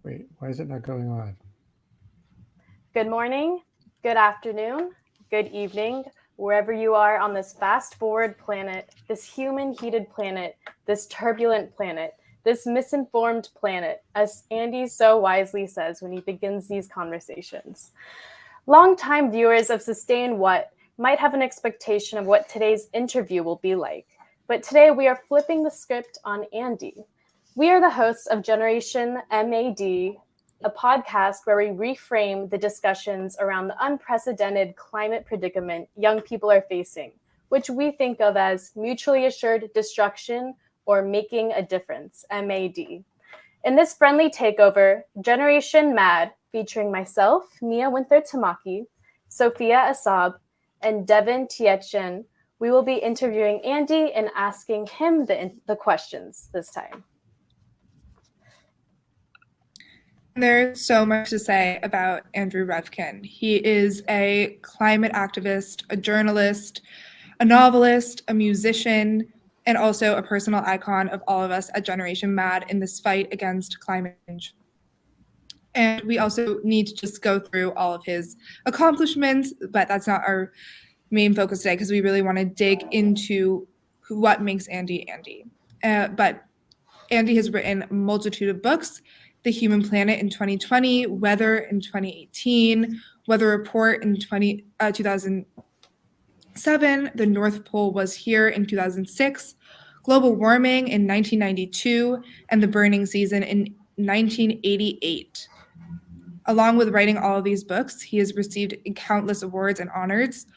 Wait, why is it not going on? Good morning, good afternoon, good evening, wherever you are on this fast forward planet, this human heated planet, this turbulent planet, this misinformed planet, as Andy so wisely says when he begins these conversations. Longtime viewers of Sustain What might have an expectation of what today's interview will be like, but today we are flipping the script on Andy. We are the hosts of Generation M.A.D, a podcast where we reframe the discussions around the unprecedented climate predicament young people are facing, which we think of as mutually assured destruction or making a difference, M.A.D. In this friendly takeover, Generation M.A.D, featuring myself, Mia Winther-Tamaki, Sofia Assab, and Devon Tietjen, we will be interviewing Andy and asking him the questions this time. There's so much to say about Andrew Revkin. He is a climate activist, a journalist, a novelist, a musician, and also a personal icon of all of us at Generation M.A.D in this fight against climate change. And we also need to just go through all of his accomplishments, but that's not our main focus today because we really want to dig into what makes Andy Andy. But Andy has written a multitude of books: The Human Planet in 2020, Weather in 2018, Weather Report in 2007, The North Pole Was Here in 2006, Global Warming in 1992, and The Burning Season in 1988. Along with writing all of these books, he has received countless awards and honors,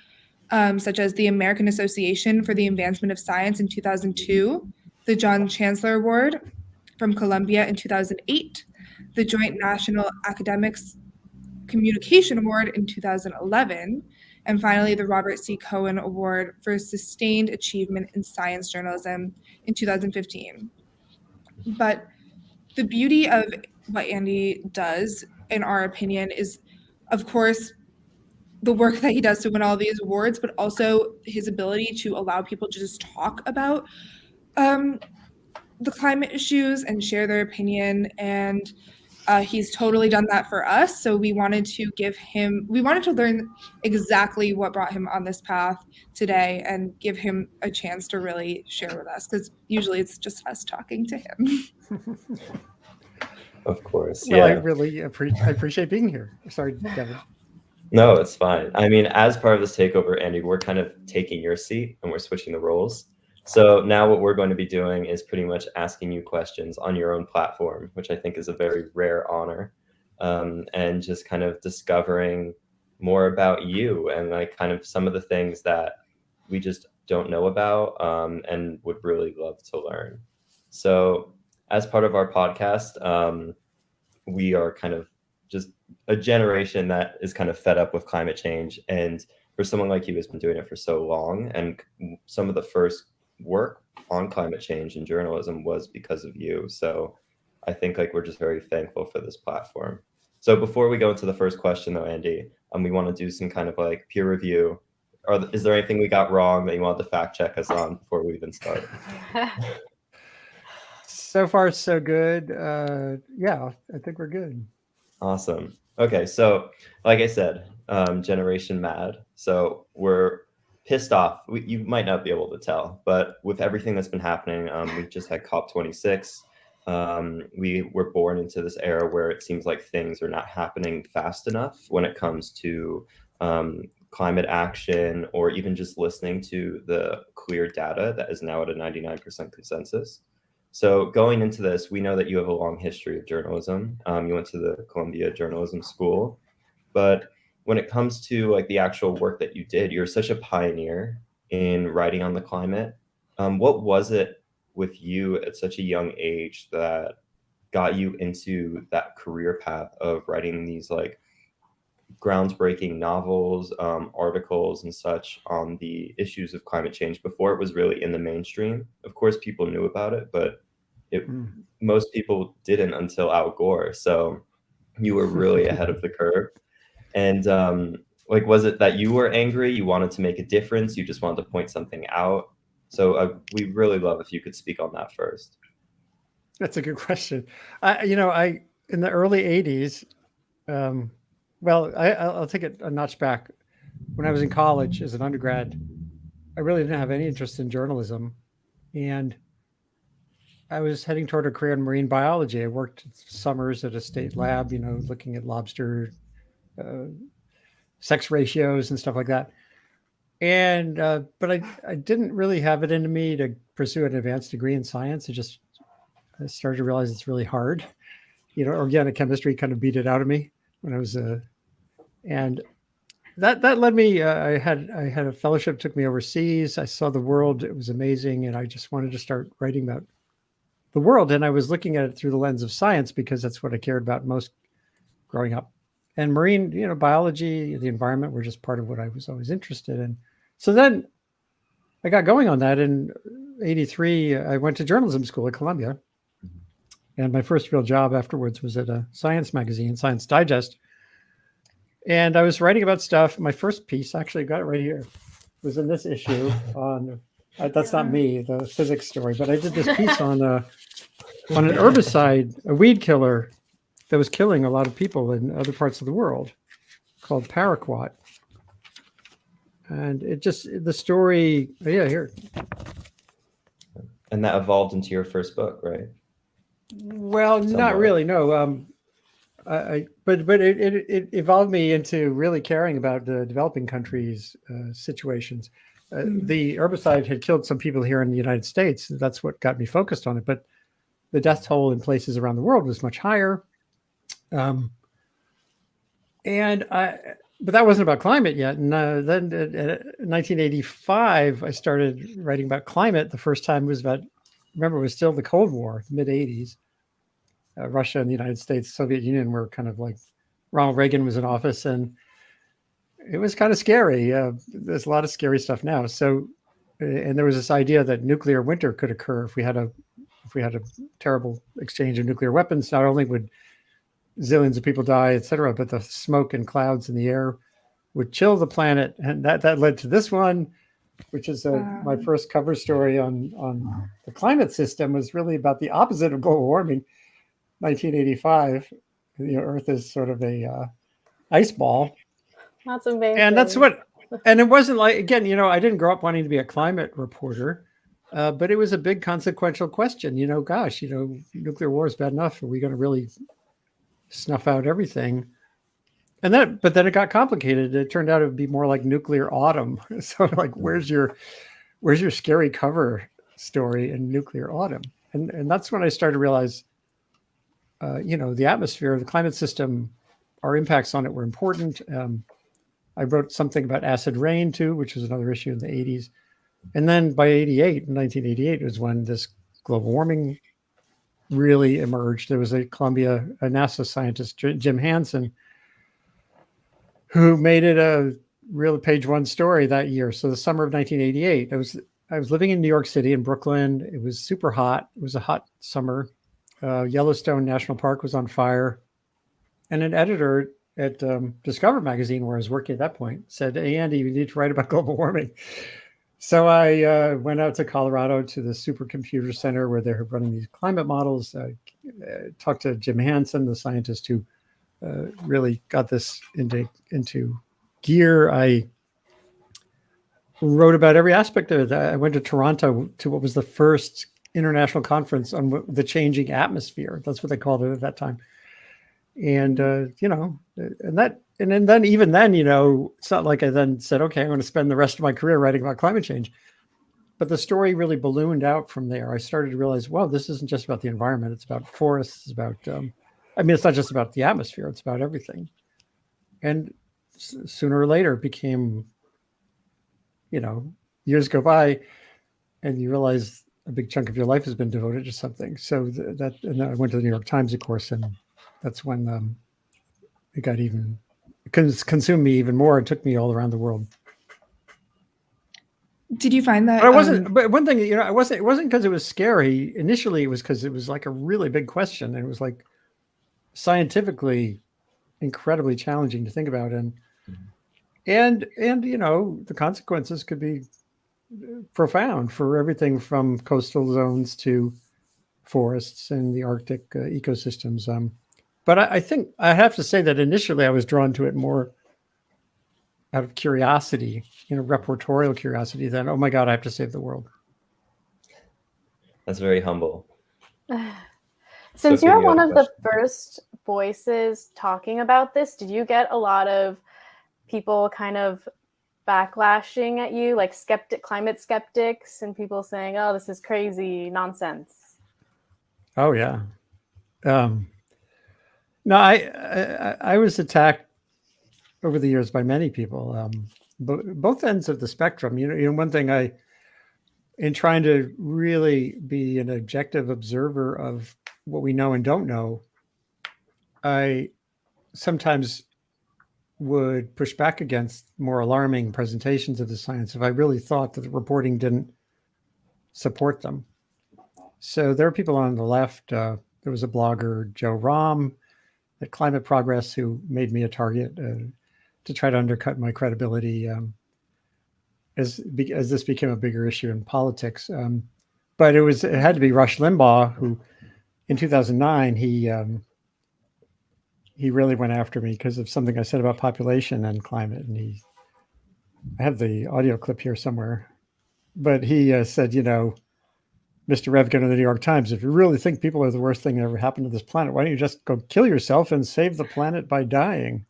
such as the American Association for the Advancement of Science in 2002, the John Chancellor Award from Columbia in 2008, the Joint National Academics Communication Award in 2011, and finally the Robert C. Cohen Award for Sustained Achievement in Science Journalism in 2015. But the beauty of what Andy does, in our opinion, is, of course, the work that he does to win all these awards, but also his ability to allow people to just talk about the climate issues and share their opinion. And he's totally done that for us. So we wanted to learn exactly what brought him on this path today and give him a chance to really share with us, because usually it's just us talking to him. Of course, Well, I yeah. really appreciate being here. Sorry, Devon. No, it's fine. I mean, as part of this takeover, Andy, we're kind of taking your seat and we're switching the roles. So now what we're going to be doing is pretty much asking you questions on your own platform, which I think is a very rare honor, and just kind of discovering more about you and like kind of some of the things that we just don't know about, and would really love to learn. So as part of our podcast, we are kind of just a generation that is kind of fed up with climate change. And for someone like you who's been doing it for so long, and some of the first work on climate change in journalism was because of you. So I think like we're just very thankful for this platform. So before we go into the first question though, Andy, we want to do some kind of like peer review. Is there anything we got wrong that you want to fact check us on before we even start? So far, so good. Yeah, I think we're good. Awesome. Okay, so like I said, Generation M.A.D. So we're pissed off. You might not be able to tell, but with everything that's been happening, we just had COP26. We were born into this era where it seems like things are not happening fast enough when it comes to climate action, or even just listening to the clear data that is now at a 99% consensus. So going into this, we know that you have a long history of journalism. You went to the Columbia Journalism School, but when it comes to like the actual work that you did, you're such a pioneer in writing on the climate. What was it with you at such a young age that got you into that career path of writing these like groundbreaking novels, articles, and such on the issues of climate change before it was really in the mainstream? Of course, people knew about it, but most people didn't until Al Gore. So you were really ahead of the curve. And like, was it that you were angry? You wanted to make a difference? You just wanted to point something out? So we really love if you could speak on that first. That's a good question. I in the early 80s, I'll take it a notch back. When I was in college as an undergrad, I really didn't have any interest in journalism. And I was heading toward a career in marine biology. I worked summers at a state lab, looking at lobster sex ratios and stuff like that. And but I didn't really have it into me to pursue an advanced degree in science. I started to realize it's really hard. Organic chemistry kind of beat it out of me when I was and that led me. I had a fellowship, took me overseas. I saw the world; it was amazing, and I just wanted to start writing about the world. And I was looking at it through the lens of science because that's what I cared about most growing up. And marine, biology, the environment were just part of what I was always interested in. So then I got going on that. In '83, I went to journalism school at Columbia. And my first real job afterwards was at a science magazine, Science Digest. And I was writing about stuff. My first piece, actually, got it right here, was in this issue on, that's not me, the physics story, but I did this piece on an herbicide, a weed killer that was killing a lot of people in other parts of the world called paraquat. And the story, here. And that evolved into your first book, right? Well, not really, no. But it evolved me into really caring about the developing countries' situations. The herbicide had killed some people here in the United States. That's what got me focused on it. But the death toll in places around the world was much higher. But that wasn't about climate yet. And then in 1985, I started writing about climate. The first time was remember, it was still the Cold War, mid 80s. Russia and the United States, Soviet Union were kind of like, Ronald Reagan was in office, and it was kind of scary. There's a lot of scary stuff now. So, and there was this idea that nuclear winter could occur if we had a terrible exchange of nuclear weapons. Not only would zillions of people die, et cetera, but the smoke and clouds in the air would chill the planet. And that led to this one, which is my first cover story on the climate system, was really about the opposite of global warming. 1985, Earth is sort of a ice ball. That's amazing. And it wasn't like, again, I didn't grow up wanting to be a climate reporter, but it was a big consequential question. Nuclear war is bad enough. Are we going to really snuff out everything? But then it got complicated. It turned out it would be more like nuclear autumn. So like, where's your scary cover story in nuclear autumn? And that's when I started to realize, the atmosphere, the climate system, our impacts on it were important. I wrote something about acid rain too, which was another issue in the 80s. And then by 1988 was when this global warming really emerged. There was a NASA scientist, Jim Hansen, who made it a real page one story that year. So the summer of 1988, I was living in New York City, in Brooklyn. It was super hot. It was a hot summer. Yellowstone National Park was on fire. And an editor at Discover magazine, where I was working at that point, said, "Hey, Andy, you need to write about global warming." So I went out to Colorado to the supercomputer center where they're running these climate models. I talked to Jim Hansen, the scientist who really got this into gear. I wrote about every aspect of it. I went to Toronto to what was the first international conference on the changing atmosphere. That's what they called it at that time. And, then even then, it's not like I then said, okay, I'm going to spend the rest of my career writing about climate change. But the story really ballooned out from there. I started to realize, wow, this isn't just about the environment. It's about forests. It's about, it's not just about the atmosphere. It's about everything. And sooner or later it became, years go by and you realize a big chunk of your life has been devoted to something. So and then I went to the New York Times, of course, and that's when it got consumed me even more. It took me all around the world. Did you find that? But I wasn't. But one thing, it wasn't because it was scary. Initially, it was because it was like a really big question. And it was like scientifically incredibly challenging to think about, and the consequences could be profound for everything from coastal zones to forests and the Arctic ecosystems. But I think I have to say that initially I was drawn to it more out of curiosity, reportorial curiosity than, oh my God, I have to save the world. That's very humble. Since Sophia, you're you had one a of the question. first voices talking about this, did you get a lot of people kind of backlashing at you, like climate skeptics, and people saying, "Oh, this is crazy nonsense"? Oh yeah. No, I was attacked over the years by many people, both ends of the spectrum. One thing in trying to really be an objective observer of what we know and don't know, I sometimes would push back against more alarming presentations of the science if I really thought that the reporting didn't support them. So there are people on the left. There was a blogger, Joe Rahm, at Climate Progress, who made me a target to try to undercut my credibility as this became a bigger issue in politics. But it had to be Rush Limbaugh, who in 2009 he really went after me because of something I said about population and climate. And I have the audio clip here somewhere, but he said, Mr. Revkin of the New York Times, if you really think people are the worst thing that ever happened to this planet, why don't you just go kill yourself and save the planet by dying?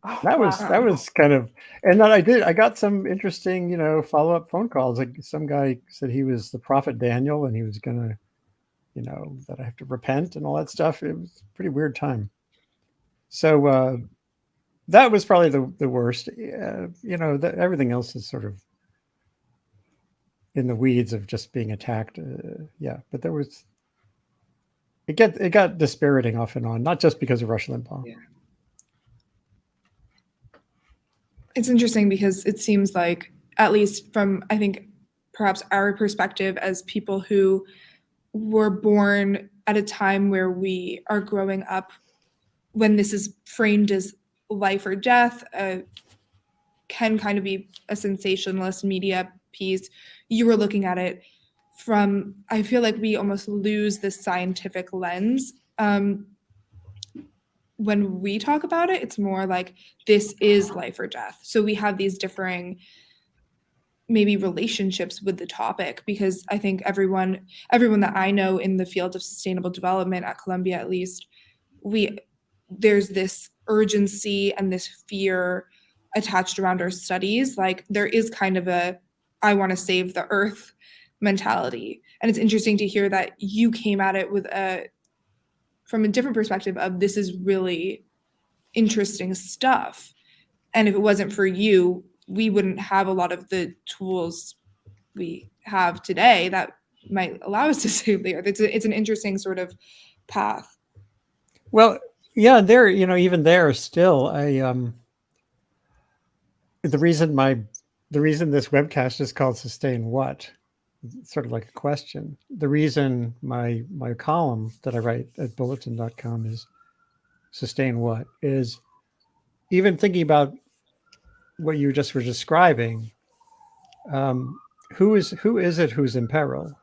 Oh, That was kind of, and then I got some interesting, follow-up phone calls. Like some guy said he was the prophet Daniel and he was gonna, that I have to repent and all that stuff. It was a pretty weird time. So that was probably the worst. Everything else is sort of in the weeds of just being attacked. But there was, it got dispiriting off and on, not just because of Rush Limbaugh. Yeah. It's interesting because it seems like, at least from, I think, perhaps our perspective as people who were born at a time where we are growing up, when this is framed as life or death, can kind of be a sensationalist media piece. You were looking at it from, I feel like we almost lose this scientific lens. When we talk about it, it's more like this is life or death. So we have these differing maybe relationships with the topic, because I think everyone that I know in the field of sustainable development at Columbia, at least, there's this urgency and this fear attached around our studies. Like there is kind of a, I want to save the earth mentality. And it's interesting to hear that you came at it from a different perspective of, this is really interesting stuff. And if it wasn't for you, we wouldn't have a lot of the tools we have today that might allow us to save the earth. It's an interesting sort of path. Well, yeah, even there still, the reason this webcast is called Sustain What, sort of like a question. The reason my column that I write at bulletin.com is Sustain What is, even thinking about what you just were describing, who is it who's in peril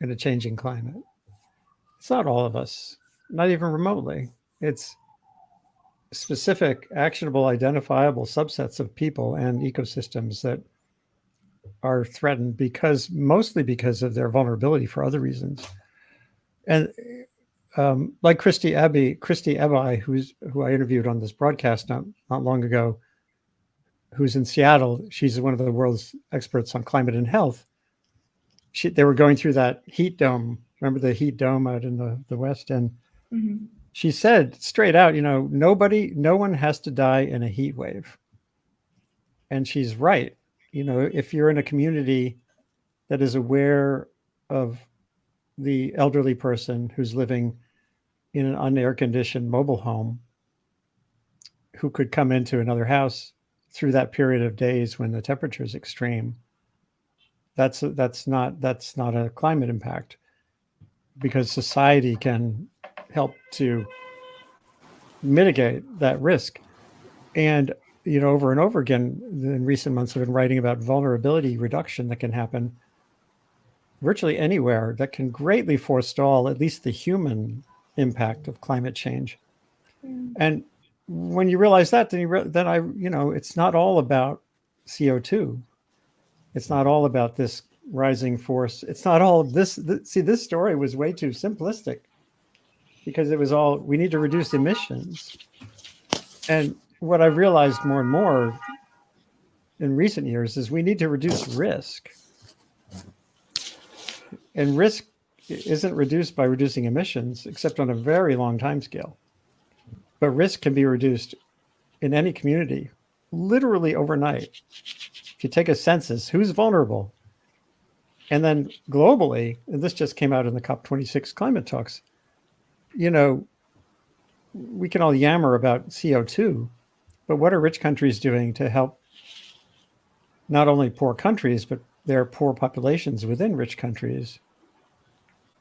in a changing climate? It's not all of us, not even remotely. It's specific, actionable, identifiable subsets of people and ecosystems that are threatened mostly because of their vulnerability for other reasons. And like Christy Ebbi, who I interviewed on this broadcast not long ago, who's in Seattle. She's one of the world's experts on climate and health. They were going through that heat dome. Remember the heat dome out in the West? And she said straight out, no one has to die in a heat wave. And she's right. If you're in a community that is aware of the elderly person who's living in an unair-conditioned mobile home, who could come into another house through that period of days when the temperature is extreme, that's not a climate impact, because society can help to mitigate that risk. And over and over again in recent months, I've been writing about vulnerability reduction that can happen virtually anywhere, that can greatly forestall at least the human impact of climate change. And when you realize that, then it's not all about CO2. It's not all about this rising force. It's not all of this. See, this story was way too simplistic because it was all, we need to reduce emissions. And what I've realized more and more in recent years is we need to reduce risk. And risk isn't reduced by reducing emissions, except on a very long time scale. But risk can be reduced in any community, literally overnight. If you take a census, who's vulnerable? And then globally, and this just came out in the COP26 climate talks, we can all yammer about CO2, but what are rich countries doing to help not only poor countries, but their poor populations within rich countries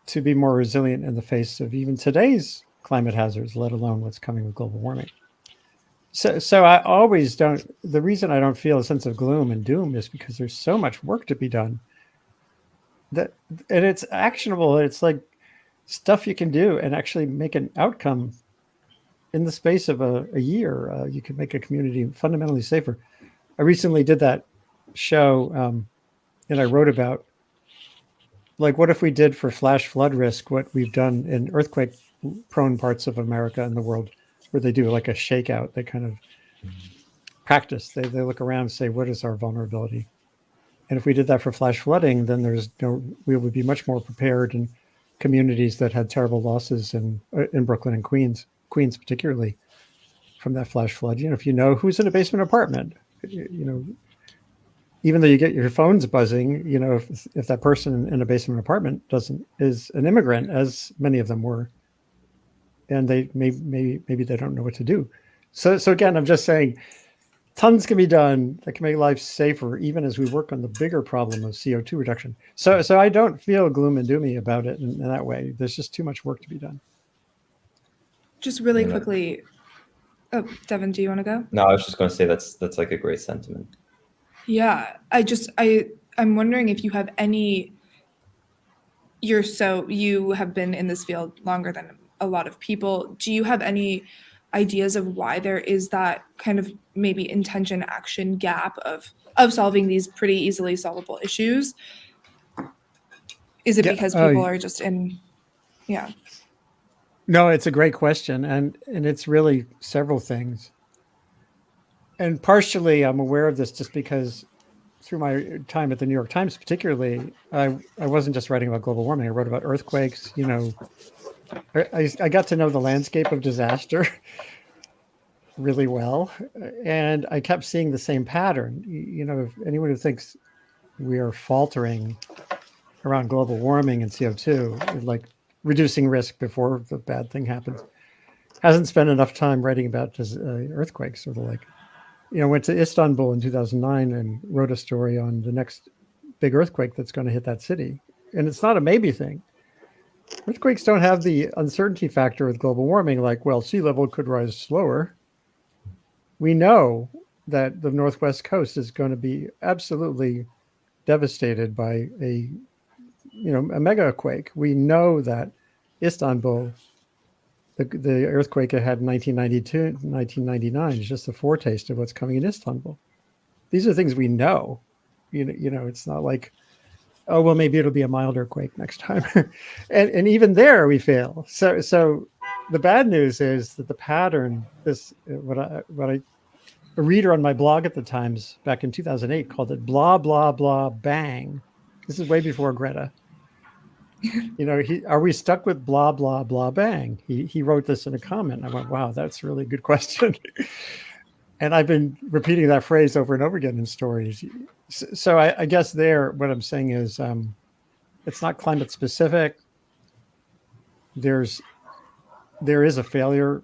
to be more resilient in the face of even today's climate hazards, let alone what's coming with global warming? So I always don't, the reason I don't feel a sense of gloom and doom is because there's so much work to be done and it's actionable. It's like stuff you can do and actually make an outcome in the space of a year. You can make a community fundamentally safer. I recently did that show and I wrote about, like, what if we did for flash flood risk what we've done in earthquake prone parts of America and the world, where they do like a shakeout. They kind of practice. They look around and say, what is our vulnerability? And if we did that for flash flooding, then we would be much more prepared in communities that had terrible losses in Brooklyn and Queens particularly from that flash flood. If you know who's in a basement apartment, even though you get your phones buzzing, if that person in a basement apartment is an immigrant, as many of them were, and they maybe they don't know what to do. So again, I'm just saying, tons can be done that can make life safer, even as we work on the bigger problem of CO2 reduction. So I don't feel gloom and doomy about it in that way. There's just too much work to be done. Just really quickly, Devon, do you want to go? No, I was just going to say that's like a great sentiment. Yeah, I'm wondering if you have any. You have been in this field longer than a lot of people. Do you have any ideas of why there is that kind of maybe intention action gap of solving these pretty easily solvable issues? Is it because people are just in? Yeah. No, it's a great question, and it's really several things. And partially, I'm aware of this just because through my time at the New York Times, particularly, I wasn't just writing about global warming. I wrote about earthquakes. I got to know the landscape of disaster really well, and I kept seeing the same pattern. If anyone who thinks we are faltering around global warming and CO2, like reducing risk before the bad thing happens, hasn't spent enough time writing about earthquakes or the like. Went to Istanbul in 2009 and wrote a story on the next big earthquake that's going to hit that city. And it's not a maybe thing. Earthquakes don't have the uncertainty factor with global warming, like, well, sea level could rise slower. We know that the Northwest coast is going to be absolutely devastated by a mega quake. We know that Istanbul, the earthquake it had in 1992, 1999 is just a foretaste of what's coming in Istanbul. These are things we know. It's not like, oh, well, maybe it'll be a milder quake next time. and even there we fail. So the bad news is that the pattern, a reader on my blog at the Times back in 2008 called it blah, blah, blah, bang. This is way before Greta. Are we stuck with blah, blah, blah, bang? He wrote this in a comment. I went, wow, that's a really good question. And I've been repeating that phrase over and over again in stories. So I guess what I'm saying is it's not climate specific. There is a failure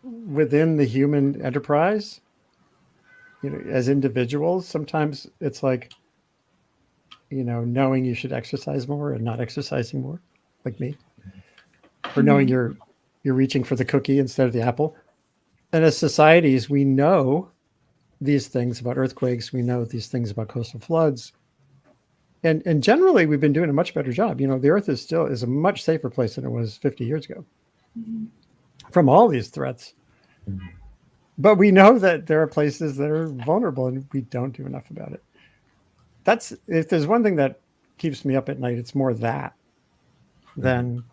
within the human enterprise. As individuals, sometimes it's like, knowing you should exercise more and not exercising more, like me, or knowing you're reaching for the cookie instead of the apple. And as societies, we know these things about earthquakes. We know these things about coastal floods. And generally, we've been doing a much better job. The Earth is a much safer place than it was 50 years ago from all these threats. Mhm. But we know that there are places that are vulnerable, and we don't do enough about it. If there's one thing that keeps me up at night, it's more that than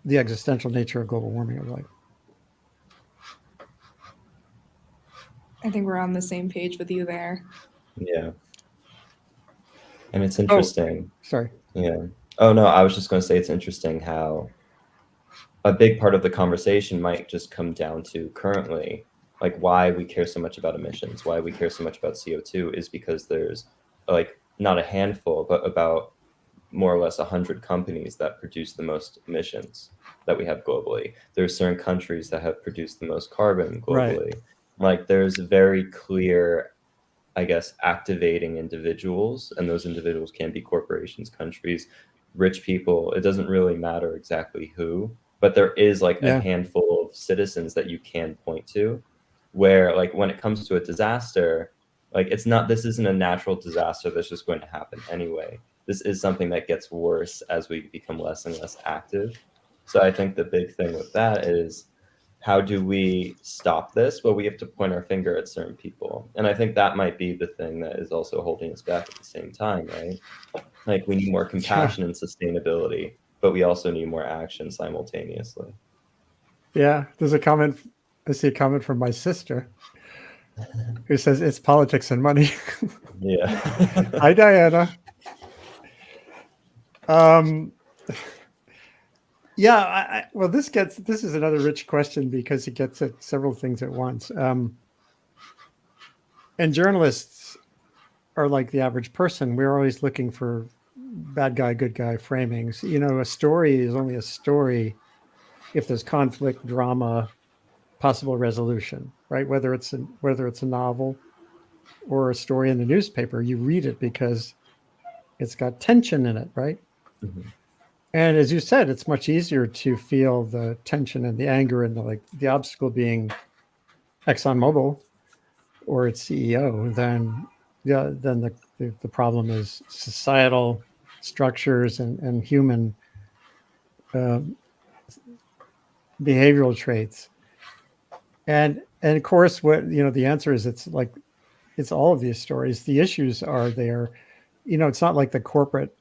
the existential nature of global warming of life. I think we're on the same page with you there. Yeah. And it's interesting. Sorry. Yeah. Oh, no, I was just going to say it's interesting how a big part of the conversation might just come down to currently, like why we care so much about emissions, why we care so much about CO2 is because there's like not a handful, but about more or less 100 companies that produce the most emissions that we have globally. There's certain countries that have produced the most carbon globally. Right. Like there's very clear, I guess, activating individuals, and those individuals can be corporations, countries, rich people. It doesn't really matter exactly who, but there is like a handful of citizens that you can point to where like when it comes to a disaster, like this isn't a natural disaster that's just going to happen anyway. This is something that gets worse as we become less and less active. So I think the big thing with that is, how do we stop this? Well, we have to point our finger at certain people. And I think that might be the thing that is also holding us back at the same time, right? Like we need more compassion and sustainability, but we also need more action simultaneously. Yeah, I see a comment from my sister who says it's politics and money. Yeah. Hi, Diana. Yeah, well, this is another rich question because it gets at several things at once. And journalists are like the average person. We're always looking for bad guy, good guy framings. A story is only a story if there's conflict, drama, possible resolution, right? Whether it's a novel or a story in the newspaper, you read it because it's got tension in it, right? Mm-hmm. And as you said, it's much easier to feel the tension and the anger and the obstacle being ExxonMobil or its CEO than the problem is societal structures and human behavioral traits. And of course, what the answer is, it's all of these stories. The issues are there. It's not like the corporate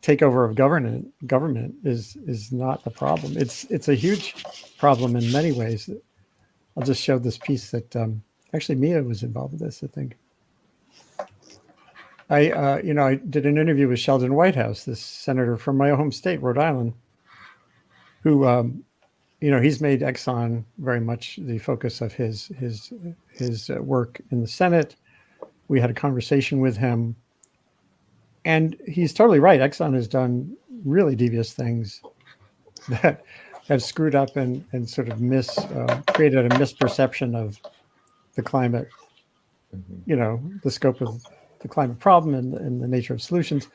takeover of government is not the problem. It's a huge problem in many ways. I'll just show this piece that actually Mia was involved with this, I think. I did an interview with Sheldon Whitehouse, this senator from my home state, Rhode Island, who he's made Exxon very much the focus of his work in the Senate. We had a conversation with him. And he's totally right. Exxon has done really devious things that have screwed up and sort of created a misperception of the climate, the scope of the climate problem and the nature of solutions.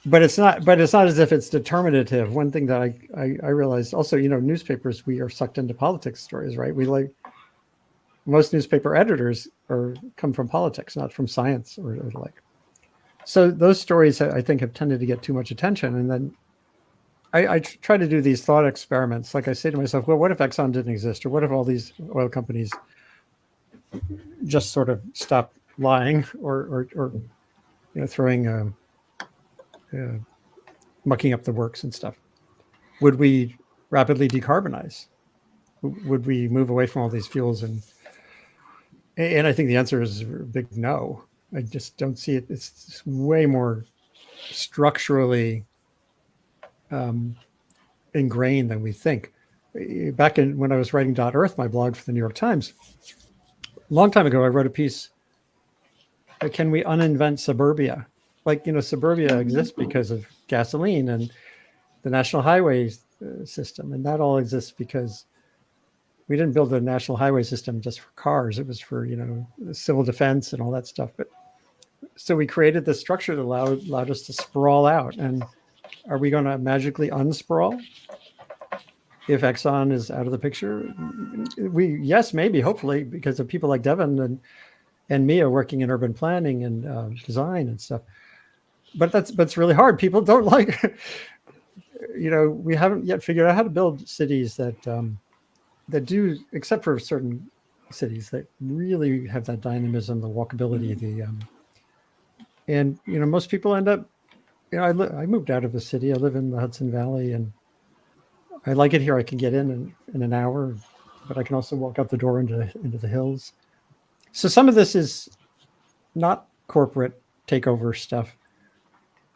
But it's not as if it's determinative. One thing that I realized also, newspapers, we are sucked into politics stories, right? Most newspaper editors come from politics, not from science or like. So those stories, I think, have tended to get too much attention. And then I try to do these thought experiments. Like I say to myself, well, what if Exxon didn't exist? Or what if all these oil companies just sort of stopped lying or throwing, mucking up the works and stuff? Would we rapidly decarbonize? Would we move away from all these fuels? And I think the answer is a big no. I just don't see it. It's way more structurally ingrained than we think. Back when I was writing .earth, my blog for the New York Times, a long time ago, I wrote a piece, can we uninvent suburbia? Suburbia exists because of gasoline and the national highway system. And that all exists because we didn't build the national highway system just for cars. It was for, civil defense and all that stuff. But so we created this structure that allowed us to sprawl out. And are we going to magically unsprawl if Exxon is out of the picture? Yes, maybe, hopefully, because of people like Devon and Mia working in urban planning and design and stuff. but that's really hard. People don't like, we haven't yet figured out how to build cities that do, except for certain cities that really have that dynamism, the walkability, and most people end up. I moved out of the city. I live in the Hudson Valley, and I like it here. I can get in an hour, but I can also walk out the door into the hills. So some of this is not corporate takeover stuff.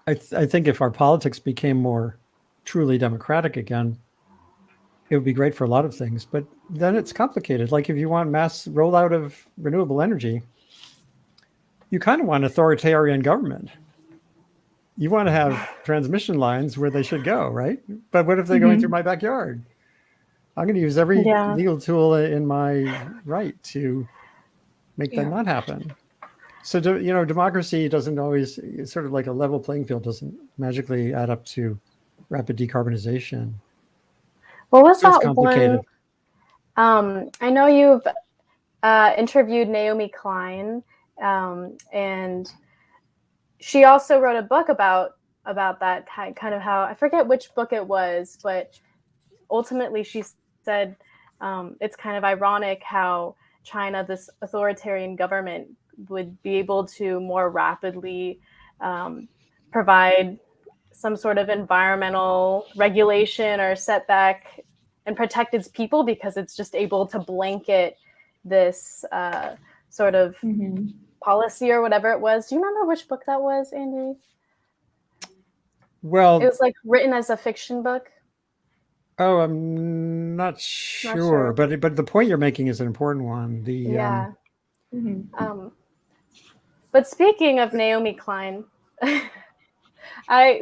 I think if our politics became more truly democratic again, it would be great for a lot of things. But then it's complicated. Like if you want mass rollout of renewable energy, you kind of want authoritarian government. You want to have transmission lines where they should go, right? But what if they're going through my backyard? I'm going to use every legal tool in my right to make that not happen. So, democracy doesn't always, it's sort of like a level playing field, doesn't magically add up to rapid decarbonization. What was that complicated. one? I know you've interviewed Naomi Klein, and she also wrote a book about that kind of how, I forget which book it was, but ultimately she said it's kind of ironic how China, this authoritarian government, would be able to more rapidly provide some sort of environmental regulation or setback and protect its people because it's just able to blanket this sort of policy or whatever it was. Do you remember which book that was, Andy? Well, it was like written as a fiction book. Oh, I'm not sure. But the point you're making is an important one. But speaking of Naomi Klein, sorry,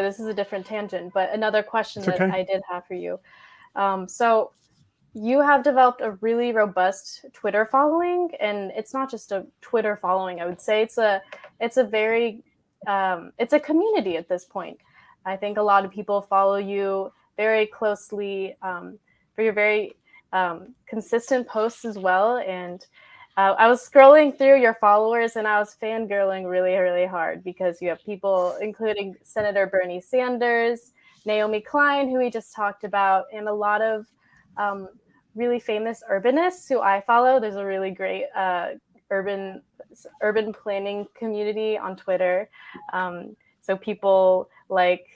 this is a different tangent, but another question that I did have for you. So you have developed a really robust Twitter following, and it's not just a Twitter following. I would say it's a very it's a community at this point. I think a lot of people follow you very closely for your very consistent posts as well. And I was scrolling through your followers and I was fangirling really, really hard because you have people including Senator Bernie Sanders, Naomi Klein, who we just talked about, and a lot of really famous urbanists who I follow. There's a really great urban planning community on Twitter. So people like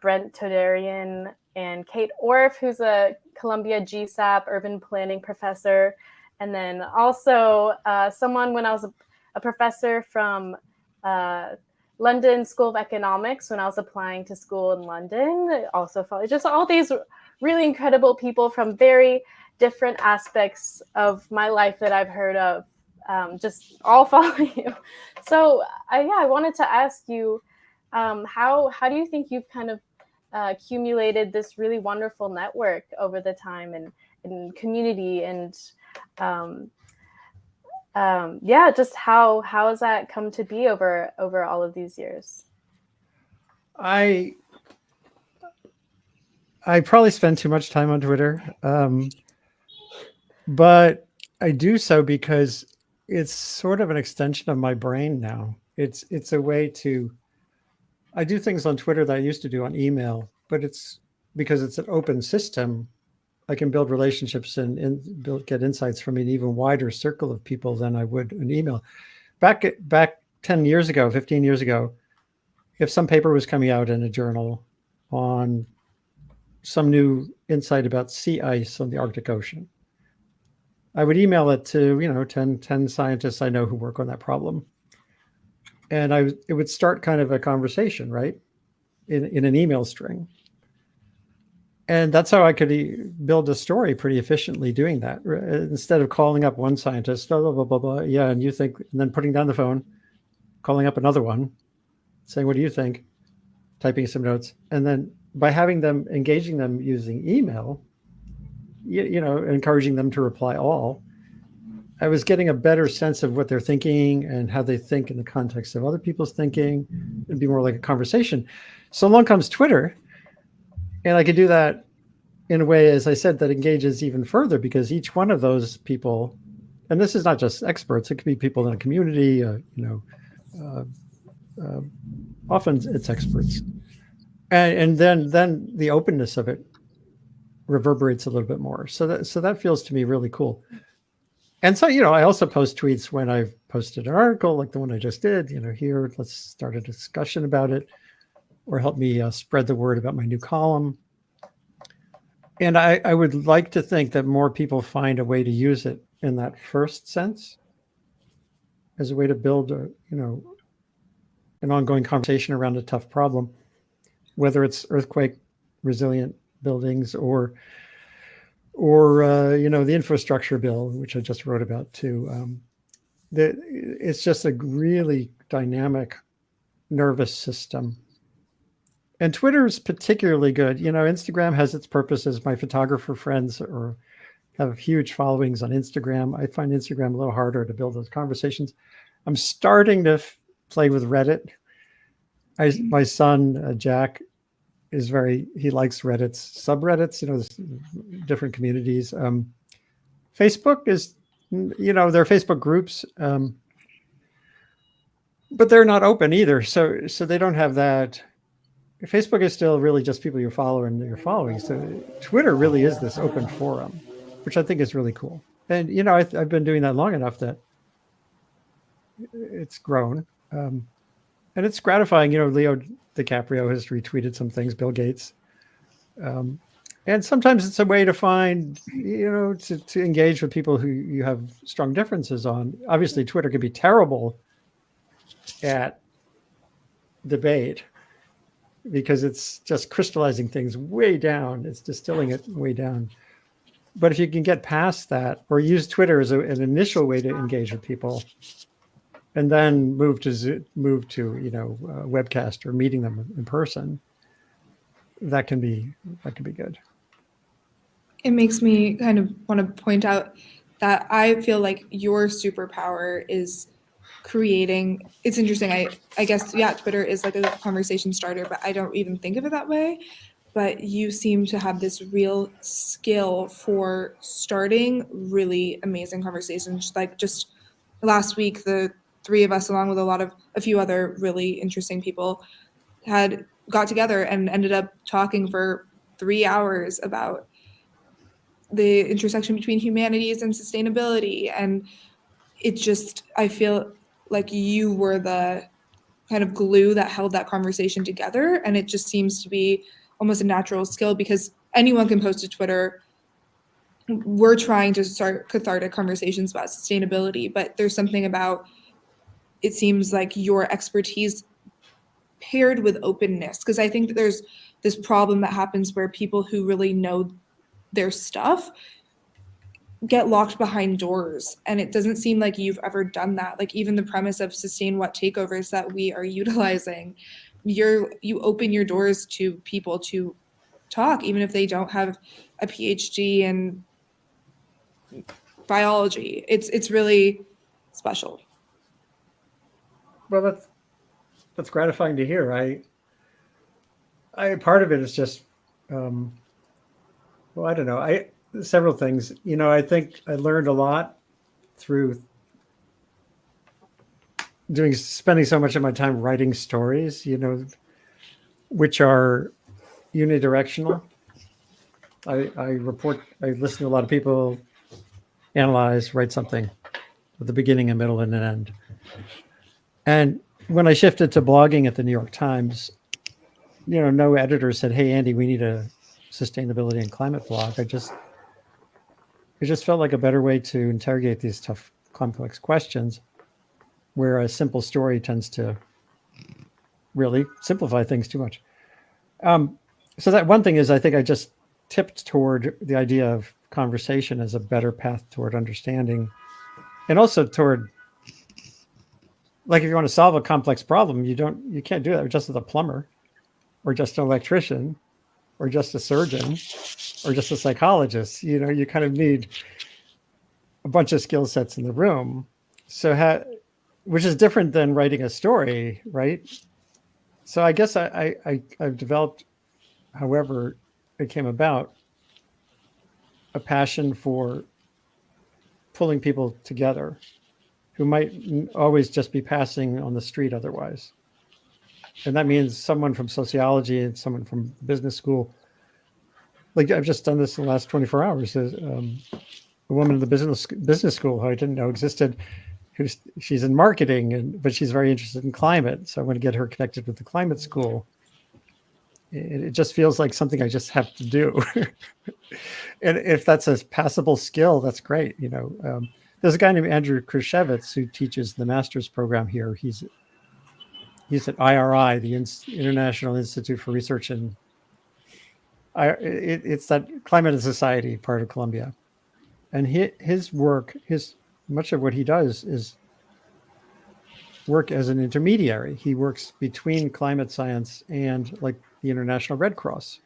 Brent Todarian and Kate Orff, who's a Columbia GSAP urban planning professor. And then also someone when I was a professor from London School of Economics when I was applying to school in London. Also follow just all these really incredible people from very different aspects of my life that I've heard of. Just all follow you. So I wanted to ask you, how do you think you've kind of accumulated this really wonderful network over the time and community and just how has that come to be over all of these years? I probably spend too much time on Twitter, but I do so because it's sort of an extension of my brain now. It's a way to. I do things on Twitter that I used to do on email, but it's because it's an open system. I can build relationships and get insights from an even wider circle of people than I would an email. Back 10 years ago, 15 years ago, if some paper was coming out in a journal on some new insight about sea ice on the Arctic Ocean, I would email it to 10 scientists I know who work on that problem. And it would start kind of a conversation, right, in an email string. And that's how I could build a story pretty efficiently doing that. Instead of calling up one scientist, blah, blah, blah, blah, yeah, and you think, and then putting down the phone, calling up another one, saying, what do you think? Typing some notes. And then by engaging them using email, encouraging them to reply all, I was getting a better sense of what they're thinking and how they think in the context of other people's thinking. It'd be more like a conversation. So along comes Twitter. And I could do that in a way, as I said, that engages even further because each one of those people, and this is not just experts, it could be people in a community, often it's experts, and then the openness of it reverberates a little bit more. So that feels to me really cool. And so, I also post tweets when I've posted an article like the one I just did. Here, let's start a discussion about it, or help me spread the word about my new column. And I would like to think that more people find a way to use it in that first sense, as a way to build an ongoing conversation around a tough problem, whether it's earthquake resilient buildings or the infrastructure bill, which I just wrote about too. It's just a really dynamic nervous system. And Twitter is particularly good. Instagram has its purposes. My photographer friends have huge followings on Instagram. I find Instagram a little harder to build those conversations. I'm starting to play with Reddit. My son, Jack, he likes Reddit's subreddits, different communities. Facebook is, there are Facebook groups, but they're not open either. So they don't have that. Facebook is still really just people you follow and you're following. So Twitter really is this open forum, which I think is really cool. And, I've been doing that long enough that it's grown. And it's gratifying. Leo DiCaprio has retweeted some things, Bill Gates. And sometimes it's a way to find, to engage with people who you have strong differences on. Obviously, Twitter can be terrible at debate because it's just crystallizing things way down. It's distilling it way down. But if you can get past that, or use Twitter as an initial way to engage with people, and then move to webcast or meeting them in person, that can be good. It makes me kind of want to point out that I feel like your superpower is creating. It's interesting. I guess, Twitter is like a conversation starter, but I don't even think of it that way. But you seem to have this real skill for starting really amazing conversations. Like just last week, the three of us, along with a few other really interesting people, got together and ended up talking for 3 hours about the intersection between humanities and sustainability. And I feel like you were the kind of glue that held that conversation together. And it just seems to be almost a natural skill because anyone can post to Twitter. We're trying to start cathartic conversations about sustainability, but there's something about, it seems like your expertise paired with openness, because I think that there's this problem that happens where people who really know their stuff get locked behind doors, and it doesn't seem like you've ever done that. Like even the premise of sustain what takeovers that we are utilizing, you open your doors to people to talk, even if they don't have a PhD in biology. It's really special. Well, that's gratifying to hear. I part of it is just, well, I don't know. Several things. I think I learned a lot through spending so much of my time writing stories, which are unidirectional. I listen to a lot of people, analyze, write something with a beginning, a middle, and an end. And when I shifted to blogging at the New York Times, no editor said, "Hey, Andy, we need a sustainability and climate blog." It just felt like a better way to interrogate these tough, complex questions, where a simple story tends to really simplify things too much. So that one thing is, I think I just tipped toward the idea of conversation as a better path toward understanding, and also toward, like, if you want to solve a complex problem, you can't do that just with a plumber, or just an electrician, or just a surgeon, or just a psychologist. You kind of need a bunch of skill sets in the room. So, which is different than writing a story, right? So I guess I've developed, however it came about, a passion for pulling people together who might always just be passing on the street otherwise. And that means someone from sociology and someone from business school. Like I've just done this in the last 24 hours. A woman in the business school who I didn't know existed, she's in marketing, but she's very interested in climate. So I want to get her connected with the climate school. It just feels like something I just have to do. And if that's a passable skill, that's great. There's a guy named Andrew Krushevitz who teaches the master's program here. He's at IRI, the International Institute for Research in it's that Climate and Society part of Columbia. And his work, much of what he does is work as an intermediary. He works between climate science and like the International Red Cross,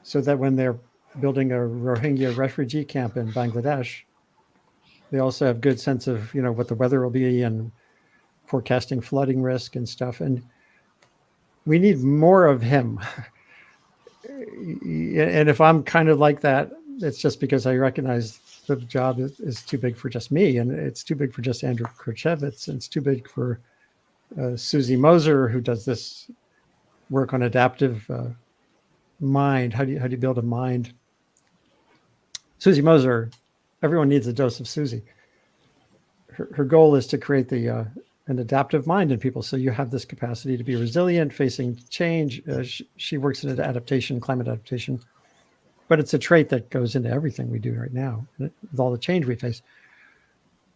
so that when they're building a Rohingya refugee camp in Bangladesh, they also have good sense of what the weather will be and forecasting flooding risk and stuff. And we need more of him. And if I'm kind of like that, it's just because I recognize the job is too big for just me, and it's too big for just Andrew Krushevitz, and it's too big for Susie Moser, who does this work on adaptive mind. How do you build a mind? Susie Moser, everyone needs a dose of Susie. Her goal is to create an adaptive mind in people, so you have this capacity to be resilient, facing change. She works in adaptation, climate adaptation, but it's a trait that goes into everything we do right now with all the change we face.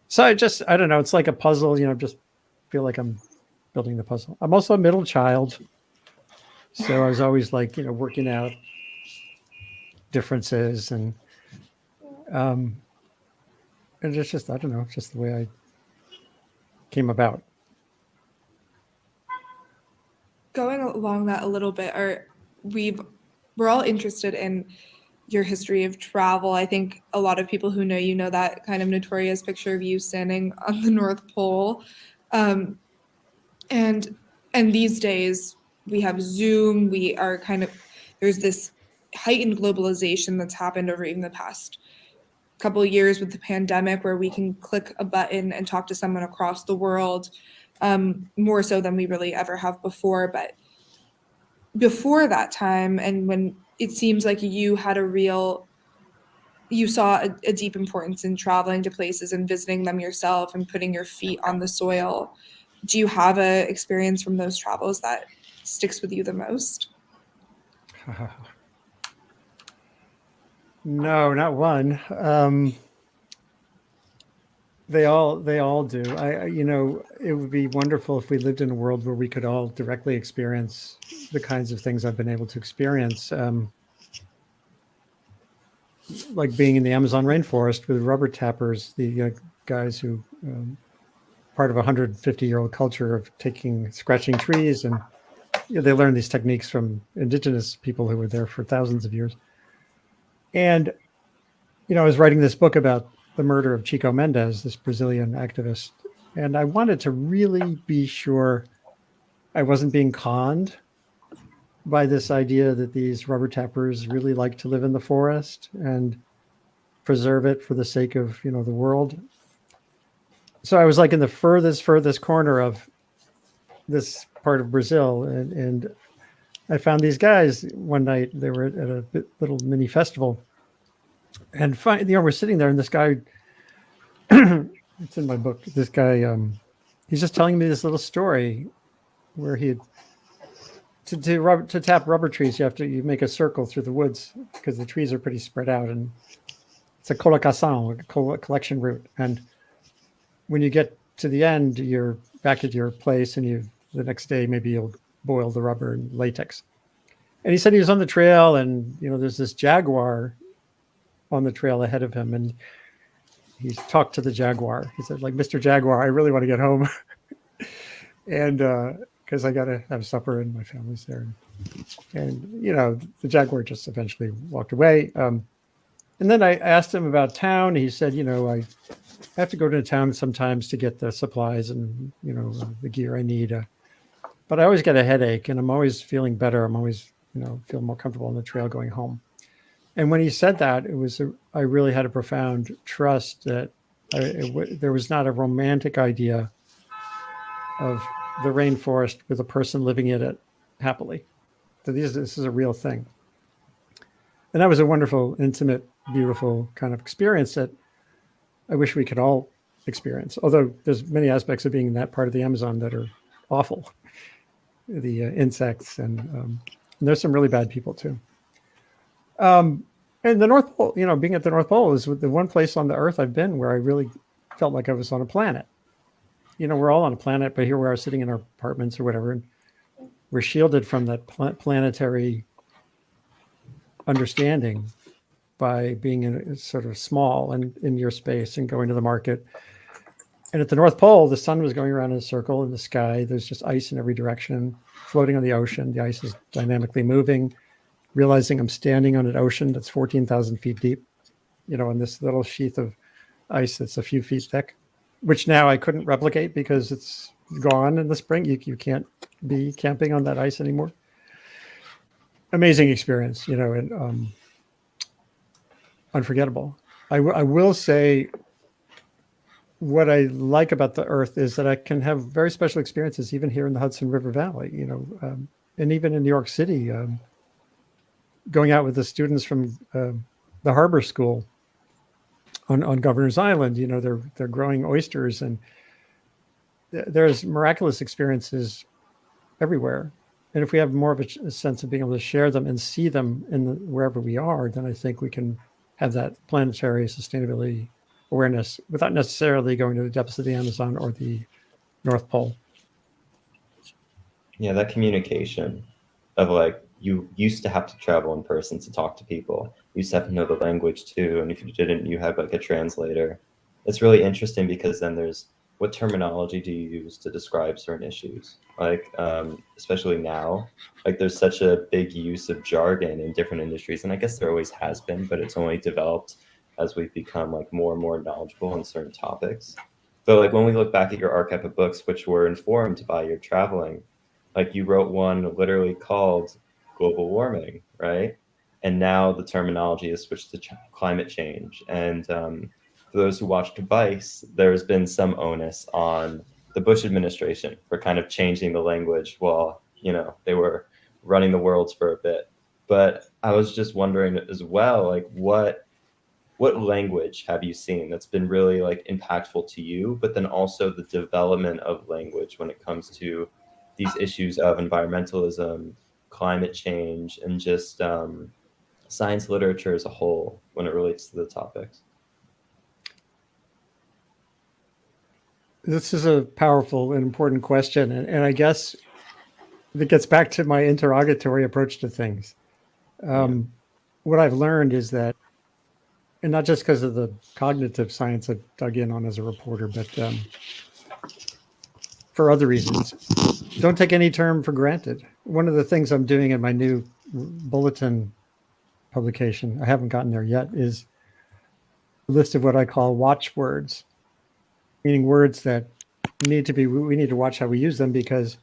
So I don't know. It's like a puzzle. Just feel like I'm building the puzzle. I'm also a middle child, so I was always like working out differences and it's just, I don't know, it's just the way I came about. Going along that a little bit, we're all interested in your history of travel. I think a lot of people who know you know that kind of notorious picture of you standing on the North Pole. And these days we have Zoom, there's this heightened globalization that's happened over even the past couple of years with the pandemic, where we can click a button and talk to someone across the world, more so than we really ever have before. But before that time, and when it seems like you saw a deep importance in traveling to places and visiting them yourself and putting your feet on the soil, do you have a experience from those travels that sticks with you the most? No, not one. They all do. It would be wonderful if we lived in a world where we could all directly experience the kinds of things I've been able to experience, like being in the Amazon rainforest with rubber tappers, the guys who part of a 150-year-old culture of scratching trees, and they learned these techniques from indigenous people who were there for thousands of years. And I was writing this book about the murder of Chico Mendes, this Brazilian activist, and I wanted to really be sure I wasn't being conned by this idea that these rubber tappers really like to live in the forest and preserve it for the sake of the world. So I was like in the furthest corner of this part of Brazil, and I found these guys one night. They were at a little mini festival, and we're sitting there, and this guy, it's in my book. This guy, he's just telling me this little story where to tap rubber trees, you make a circle through the woods because the trees are pretty spread out, and it's a colocação, a collection route. And when you get to the end, you're back at your place, and the next day maybe you'll boil the rubber in latex. And he said he was on the trail, and there's this jaguar on the trail ahead of him, and he talked to the jaguar. He said, like, "Mr. Jaguar, I really want to get home." And because I got to have supper and my family's there. And the jaguar just eventually walked away. And then I asked him about town. He said, I have to go to town sometimes to get the supplies and, the gear I need. But I always get a headache, and I'm always feeling better. I'm always, feel more comfortable on the trail going home. And when he said that, I really had a profound trust that there was not a romantic idea of the rainforest with a person living in it happily. So this is a real thing. And that was a wonderful, intimate, beautiful kind of experience that I wish we could all experience. Although there's many aspects of being in that part of the Amazon that are awful. The insects and there's some really bad people too. And the North Pole, being at the North Pole is the one place on the Earth I've been where I really felt like I was on a planet. We're all on a planet, but here we are sitting in our apartments or whatever, and we're shielded from that planetary understanding by being in sort of small and in your space and going to the market. And at the North Pole, the sun was going around in a circle in the sky. There's just ice in every direction, floating on the ocean. The ice is dynamically moving, realizing I'm standing on an ocean that's 14,000 feet deep, in this little sheath of ice that's a few feet thick, which now I couldn't replicate because it's gone in the spring. You can't be camping on that ice anymore. Amazing experience, and unforgettable. I will say what I like about the Earth is that I can have very special experiences even here in the Hudson River Valley, and even in New York City, going out with the students from the Harbor School on Governor's Island. They're growing oysters, and there's miraculous experiences everywhere. And if we have more of a sense of being able to share them and see them wherever we are, then I think we can have that planetary sustainability awareness without necessarily going to the depths of the Amazon or the North Pole. Yeah, that communication of like, you used to have to travel in person to talk to people. You used to have to know the language too. And if you didn't, you had like a translator. It's really interesting because then there's what terminology do you use to describe certain issues? Like, especially now, like there's such a big use of jargon in different industries. And I guess there always has been, but it's only developed as we've become like more and more knowledgeable on certain topics. But like when we look back at your archive of books, which were informed by your traveling, like you wrote one literally called global warming, right? And now the terminology is switched to climate change. And for those who watched Vice, there's been some onus on the Bush administration for kind of changing the language while, they were running the world for a bit. But I was just wondering as well, like what language have you seen that's been really like impactful to you, but then also the development of language when it comes to these issues of environmentalism, climate change, and just science literature as a whole when it relates to the topics? This is a powerful and important question. And I guess it gets back to my interrogatory approach to things. What I've learned is that, and not just because of the cognitive science I've dug in on as a reporter, but for other reasons, don't take any term for granted. One of the things I'm doing in my new bulletin publication, I haven't gotten there yet, is a list of what I call watchwords, meaning words that we need to watch how we use them because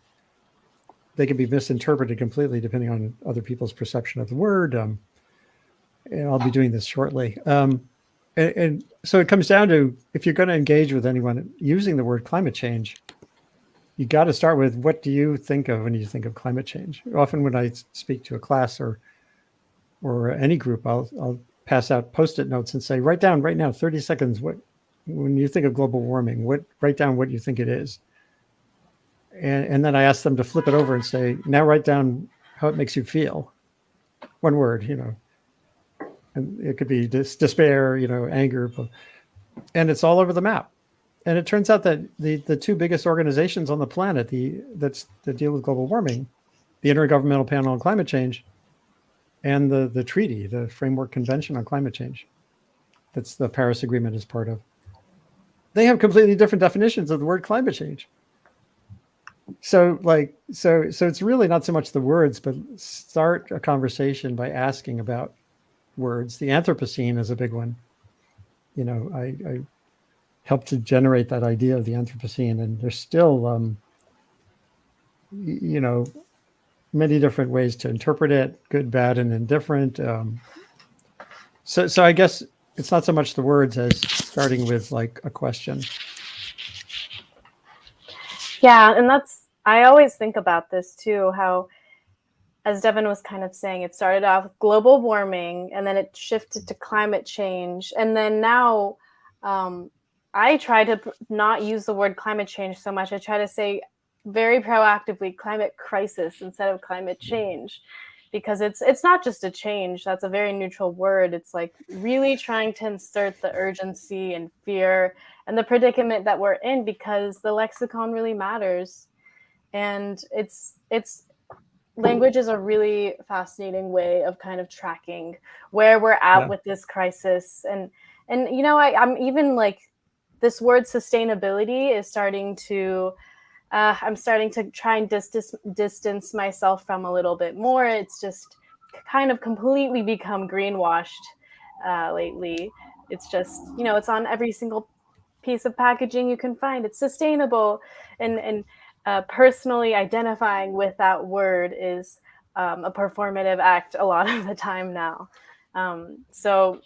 they can be misinterpreted completely depending on other people's perception of the word. And I'll be doing this shortly. And so it comes down to, if you're going to engage with anyone using the word climate change, you got to start with, what do you think of when you think of climate change? Often when I speak to a class or any group, I'll pass out Post-it notes and say, write down right now, 30 seconds, when you think of global warming, write down what you think it is. And then I ask them to flip it over and say, now write down how it makes you feel. One word, and it could be despair, anger, and it's all over the map. And it turns out that the two biggest organizations on the planet that deal with global warming, the Intergovernmental Panel on Climate Change and the treaty, the Framework Convention on Climate Change, that's the Paris Agreement is part of, they have completely different definitions of the word climate change. So it's really not so much the words, but start a conversation by asking about words. The Anthropocene is a big one. I helped to generate that idea of the Anthropocene, and there's still, many different ways to interpret it, good, bad, and indifferent. So I guess it's not so much the words as starting with like a question. Yeah, and that's I always think about this too, how, as Devon was kind of saying, it started off with global warming and then it shifted to climate change. And then now I try to not use the word climate change so much. I try to say very proactively climate crisis instead of climate change, because it's not just a change. That's a very neutral word. It's like really trying to insert the urgency and fear and the predicament that we're in, because the lexicon really matters. And it's language is a really fascinating way of kind of tracking where we're at with this crisis. And you know, I'm even like, this word sustainability is starting to I'm starting to try and distance myself from a little bit more. It's just kind of completely become greenwashed lately. It's just, you know, it's on every single piece of packaging you can find. It's sustainable, and personally identifying with that word is a performative act a lot of the time now. So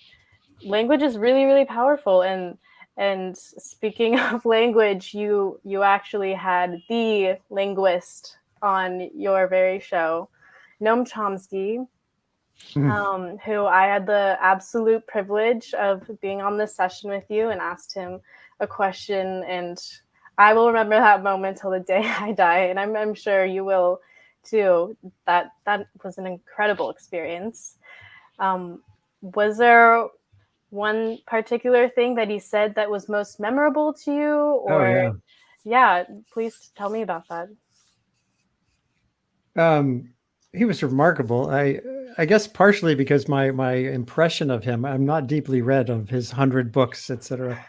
language is really, really powerful. And speaking of language, you actually had the linguist on your very show, Noam Chomsky, who I had the absolute privilege of being on this session with you and asked him a question. And I will remember that moment till the day I die. And I'm sure you will too. That was an incredible experience. Was there one particular thing that he said that was most memorable to you? Or yeah, please tell me about that. He was remarkable. I guess partially because my impression of him, I'm not deeply read of his 100 books, etc.,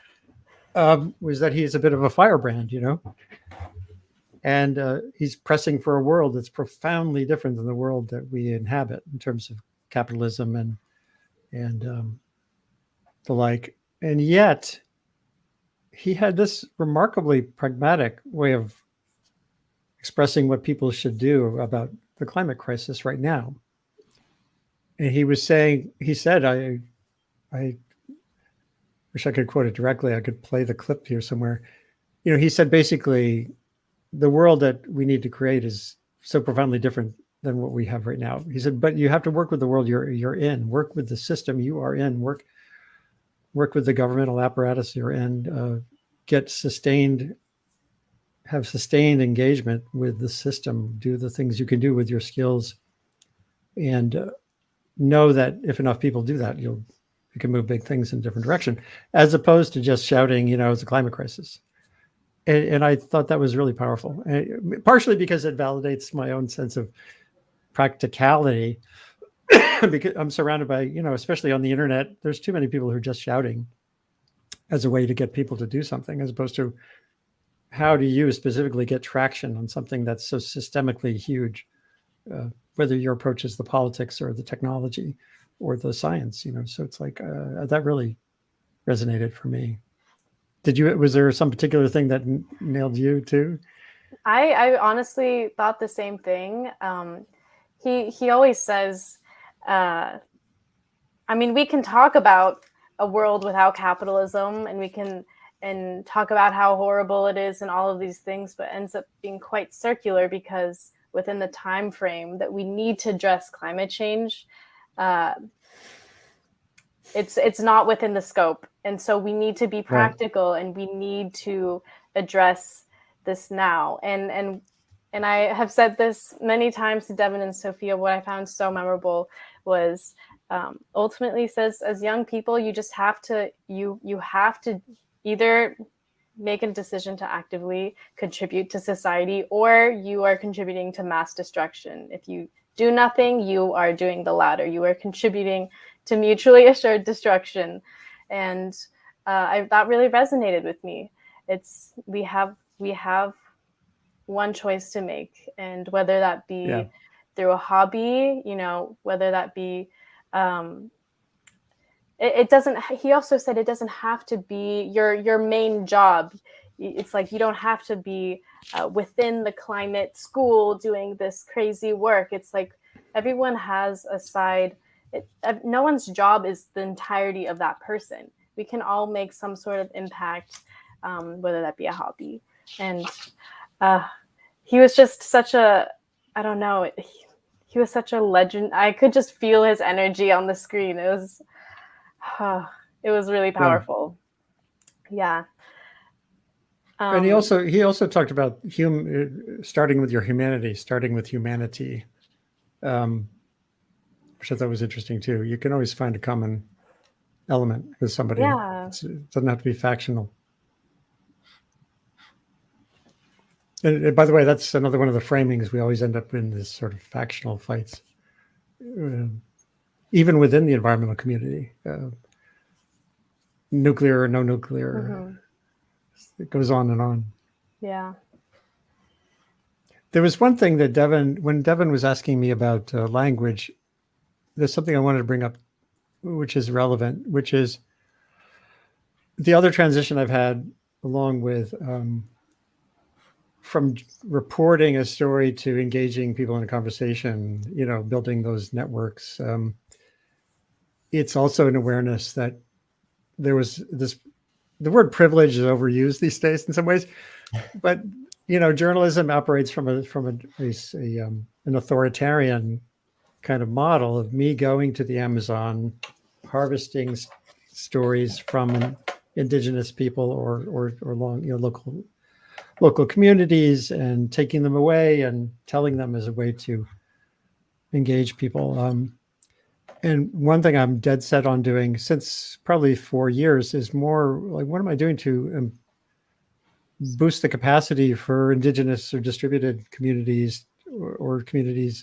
was that he's a bit of a firebrand, you know, and he's pressing for a world that's profoundly different than the world that we inhabit in terms of capitalism and the like. And yet he had this remarkably pragmatic way of expressing what people should do about the climate crisis right now. And he said, I wish I could quote it directly. I could play the clip here somewhere. You know, he said basically, the world that we need to create is so profoundly different than what we have right now. He said, but you have to work with the world you're in, work with the system you are in, work with the governmental apparatus you're in, have sustained engagement with the system, do the things you can do with your skills, and know that if enough people do that, you can move big things in a different direction, as opposed to just shouting, you know, it's a climate crisis. And I thought that was really powerful, partially because it validates my own sense of practicality, because I'm surrounded by, you know, especially on the internet, there's too many people who are just shouting as a way to get people to do something, as opposed to how do you specifically get traction on something that's so systemically huge, whether your approach is the politics or the technology or the science, you know. So it's like that really resonated for me. Was there some particular thing that nailed you too? I honestly thought the same thing. He always says, I mean, we can talk about a world without capitalism, and we can talk about how horrible it is and all of these things, but ends up being quite circular, because within the time frame that we need to address climate change, it's not within the scope. And so we need to be practical, and we need to address this now. And I have said this many times to Devon and Sofia. What I found so memorable was ultimately says, as young people, you just have to, you have to either make a decision to actively contribute to society, or you are contributing to mass destruction. If you do nothing, you are doing the latter. You are contributing to mutually assured destruction. And that really resonated with me. We have one choice to make, and whether that be through a hobby, you know, whether that be it doesn't. He also said it doesn't have to be your main job. It's like you don't have to be within the climate school doing this crazy work. It's like everyone has a side. No one's job is the entirety of that person. We can all make some sort of impact, whether that be a hobby. And he was just such a, I don't know, he was such a legend. I could just feel his energy on the screen. It was really powerful. Yeah. And he also talked about starting with your humanity, starting with humanity, which I thought was interesting too. You can always find a common element with somebody. Yeah. It doesn't have to be factional. And by the way, that's another one of the framings. We always end up in this sort of factional fights, even within the environmental community, nuclear or no nuclear. It goes on and on. Yeah. There was one thing that when Devon was asking me about language, there's something I wanted to bring up, which is relevant, which is the other transition I've had along with from reporting a story to engaging people in a conversation, building those networks. It's also an awareness that there was the word privilege is overused these days in some ways, but journalism operates from an authoritarian kind of model of me going to the Amazon, harvesting stories from indigenous people or local communities and taking them away and telling them as a way to engage people. And one thing I'm dead set on doing since probably 4 years is more like, what am I doing to boost the capacity for indigenous or distributed communities or communities,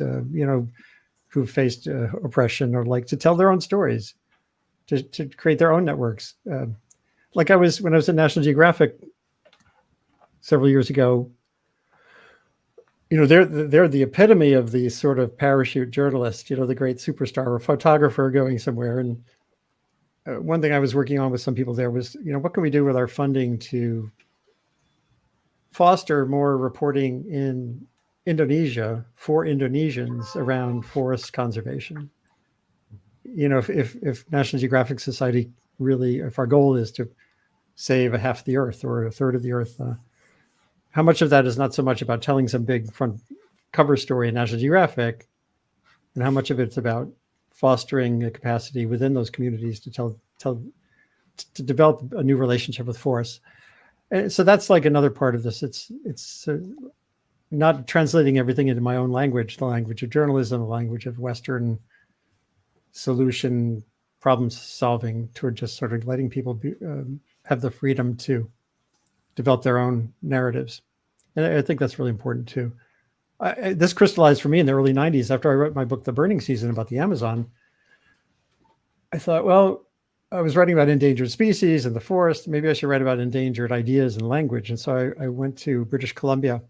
who faced oppression, or like to tell their own stories, to create their own networks. When I was at National Geographic several years ago, they're the epitome of the sort of parachute journalist, the great superstar or photographer going somewhere. And one thing I was working on with some people there was, what can we do with our funding to foster more reporting in Indonesia for Indonesians around forest conservation? If National Geographic Society really, if our goal is to save a half the earth or a third of the earth, how much of that is not so much about telling some big front cover story in National Geographic, and how much of it's about fostering a capacity within those communities to develop a new relationship with forests. And so that's like another part of this. It's not translating everything into my own language, the language of journalism, the language of Western solution problem solving, toward just sort of letting people have the freedom to develop their own narratives. And I think that's really important too. This crystallized for me in the early 90s after I wrote my book, The Burning Season, about the Amazon. I thought, well, I was writing about endangered species in the forest. Maybe I should write about endangered ideas and language. And so I went to British Columbia,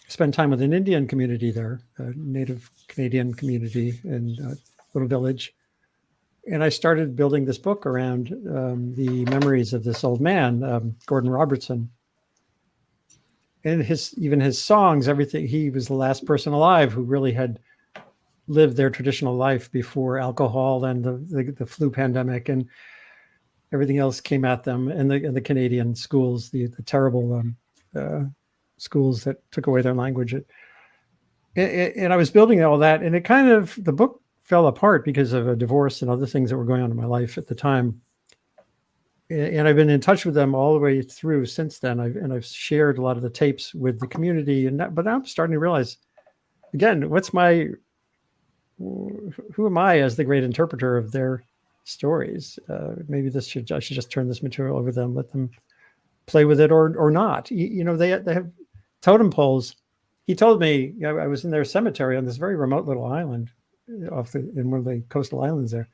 spent time with an Indian community there, a Native Canadian community in a little village. And I started building this book around the memories of this old man, Gordon Robertson. And his songs, everything. He was the last person alive who really had lived their traditional life before alcohol and the flu pandemic and everything else came at them, and the Canadian schools, the terrible schools that took away their language. And I was building all that, and the book fell apart because of a divorce and other things that were going on in my life at the time. And I've been in touch with them all the way through since then. I've shared a lot of the tapes with the community, but now I'm starting to realize, again, who am I as the great interpreter of their stories? Maybe I should just turn this material over to them, let them play with it or not. They have totem poles. He told me, I was in their cemetery on this very remote little island in one of the coastal islands there.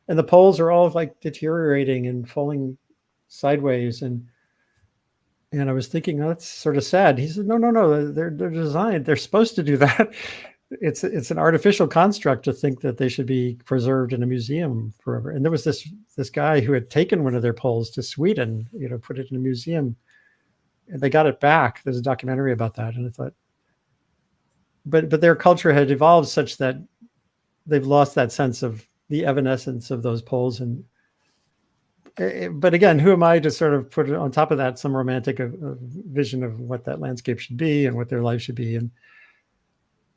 And the poles are all like deteriorating and falling sideways. And I was thinking, oh, that's sort of sad. He said, no, they're designed. They're supposed to do that. It's an artificial construct to think that they should be preserved in a museum forever. And there was this guy who had taken one of their poles to Sweden, put it in a museum, and they got it back. There's a documentary about that. And I thought, but their culture had evolved such that they've lost that sense of the evanescence of those poles. And but again, who am I to sort of put on top of that some romantic vision of what that landscape should be and what their life should be? And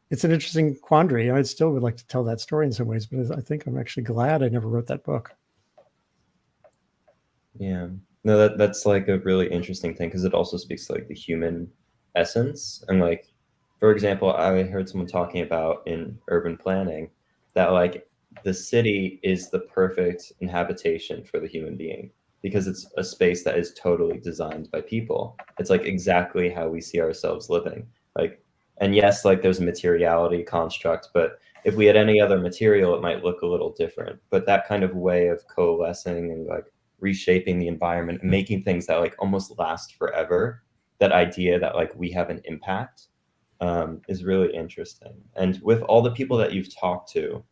it's an interesting quandary. I still would like to tell that story in some ways, but I think I'm actually glad I never wrote that book. Yeah, no, that's like a really interesting thing because it also speaks to like the human essence. And like, for example, I heard someone talking about in urban planning that like the city is the perfect inhabitation for the human being because it's a space that is totally designed by people. It's like exactly how we see ourselves living. Like, and yes, like there's a materiality construct, but if we had any other material, it might look a little different. But that kind of way of coalescing and like reshaping the environment and making things that like almost last forever, that idea that like we have an impact is really interesting. And with all the people that you've talked to,